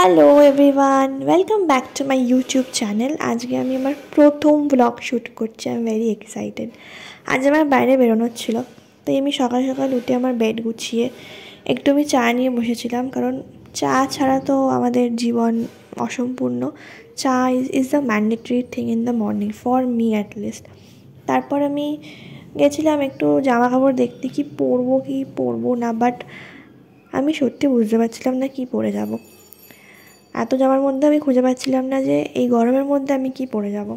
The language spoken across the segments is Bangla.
Hello everyone, welcome back to my YouTube channel. আজকে আমি আমার প্রথম ব্লগ শ্যুট করছি। I am very excited. আজ আমার বাইরে বেরোনোর ছিল, তাই আমি সকাল সকাল উঠে আমার বেড গুছিয়ে একটু আমি চা নিয়ে বসেছিলাম, কারণ চা ছাড়া তো আমাদের জীবন অসম্পূর্ণ। চা is the mandatory thing in the morning for me at least. তারপর আমি গেছিলাম একটু জামা কাপড় দেখতে, কি পরবো না, বাট আমি সত্যি বুঝতে পারছিলাম না কি পরে যাব। এত জামার মধ্যে আমি খুঁজে পাচ্ছিলাম না যে এই গরমের মধ্যে আমি কি পরে যাব।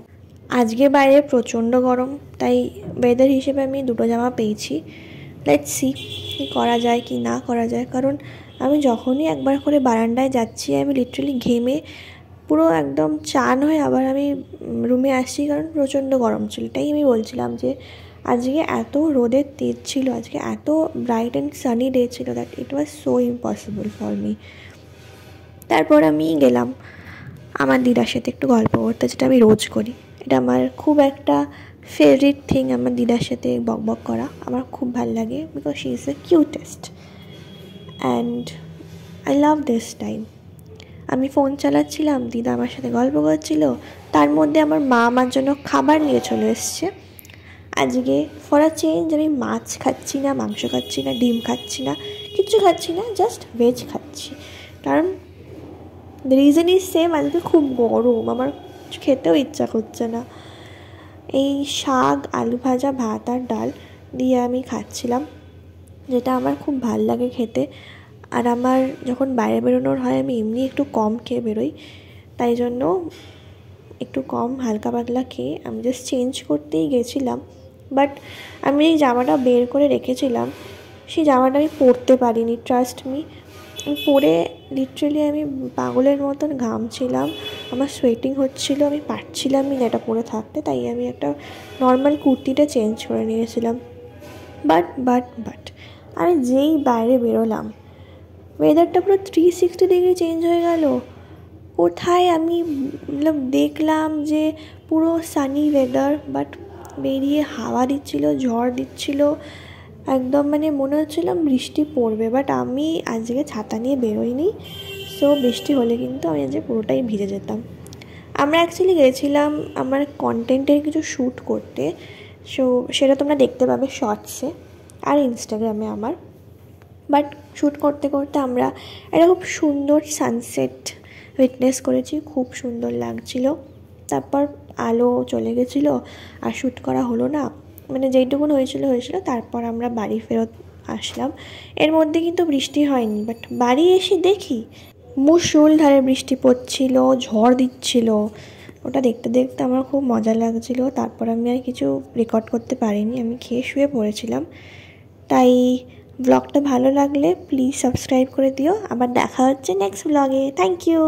আজকে বাইরে প্রচণ্ড গরম, তাই ওয়েদার হিসেবে আমি দুটো জামা পেয়েছি। লেটস সি কি করা যায় কি না করা যায়, কারণ আমি যখনই একবার করে বারান্দায় যাচ্ছি আমি লিটারালি ঘেমে পুরো একদম চান হয়ে আবার আমি রুমে আসছি, কারণ প্রচণ্ড গরম ছিল। তাই আমি বলছিলাম যে আজকে এত রোদের তেজ ছিল, আজকে এত ব্রাইট অ্যান্ড সানি ডে ছিল that it was so impossible for me. তারপর আমি গেলাম আমার দিদার সাথে একটু গল্প করতে, যেটা আমি রোজ করি। এটা আমার খুব একটা ফেভারিট থিং, আমার দিদার সাথে বকবক করা আমার খুব ভালো লাগে, because she is the cutest and I love this time. আমি ফোন চালাচ্ছিলাম, দিদা আমার সাথে গল্প করছিল, তার মধ্যে আমার মা আমার জন্য খাবার নিয়ে চলে এসছে। আজকে ফর আ চেঞ্জ আমি মাছ খাচ্ছি না, মাংস খাচ্ছি না, ডিম খাচ্ছি না, কিচ্ছু খাচ্ছি না, জাস্ট ভেজ খাচ্ছি। কারণ দ্য রিজন ইজ সেম, আজকে খুব গরম, আমার খেতেও ইচ্ছা করছে না। এই শাক, আলু ভাজা, ভাত আর ডাল দিয়ে আমি খাচ্ছিলাম, যেটা আমার খুব ভাল লাগে খেতে। আর আমার যখন বাইরে বেরোনোর হয় আমি এমনি একটু কম খেয়ে বেরোই, তাই জন্য একটু কম হালকা পাতলা খেয়ে আমি জাস্ট চেঞ্জ করতেই গেছিলাম। বাট আমি এই জামাটা বের করে রেখেছিলাম, সেই জামাটা আমি পরতে পারিনি, ট্রাস্ট মি। পরে লিটারেলি আমি পাগলের মতন ঘামছিলাম, আমার সোয়েটিং হচ্ছিলো, আমি পারছিলামই না এটা পরে থাকতে, তাই আমি একটা নর্মাল কুর্তিটা চেঞ্জ করে নিয়েছিলাম। বাট আমি যেই বাইরে বেরোলাম ওয়েদারটা পুরো 360 ডিগ্রি চেঞ্জ হয়ে গেল। কোথায় আমি দেখলাম যে পুরো সানি ওয়েদার, বাট বেরিয়ে হাওয়া দিচ্ছিল, ঝড় দিচ্ছিল, একদম মানে মনে হচ্ছিলাম বৃষ্টি পড়বে। বাট আমি আজকে ছাতা নিয়ে বেরোইনি, সো বৃষ্টি হলে কিন্তু আমি আজকে পুরোটাই ভিজে যেতাম। আমরা অ্যাকচুয়ালি গেছিলাম আমার কন্টেন্টের কিছু শ্যুট করতে, সো সেটা তোমরা দেখতে পাবে শর্টসে আর ইনস্টাগ্রামে আমার। বাট শ্যুট করতে করতে আমরা একটা খুব সুন্দর সানসেট উইটনেস করেছি, খুব সুন্দর লাগছিল। তারপর আলো চলে গেছিলো আর শ্যুট করা হলো না, মানে যেইটুকুন হয়েছিল। তারপর আমরা বাড়ি ফেরত আসলাম। এর মধ্যে কিন্তু বৃষ্টি হয়নি, বাট বাড়ি এসে দেখি মুষলধারে বৃষ্টি পড়ছিল, ঝড় দিচ্ছিল। ওটা দেখতে দেখতে আমার খুব মজা লাগছিলো। তারপর আমি আর কিছু রেকর্ড করতে পারিনি, আমি খেয়ে শুয়ে পড়েছিলাম। তাই ব্লগটা ভালো লাগলে প্লিজ সাবস্ক্রাইব করে দিও। আবার দেখা হচ্ছে নেক্সট ব্লগে। Thank you.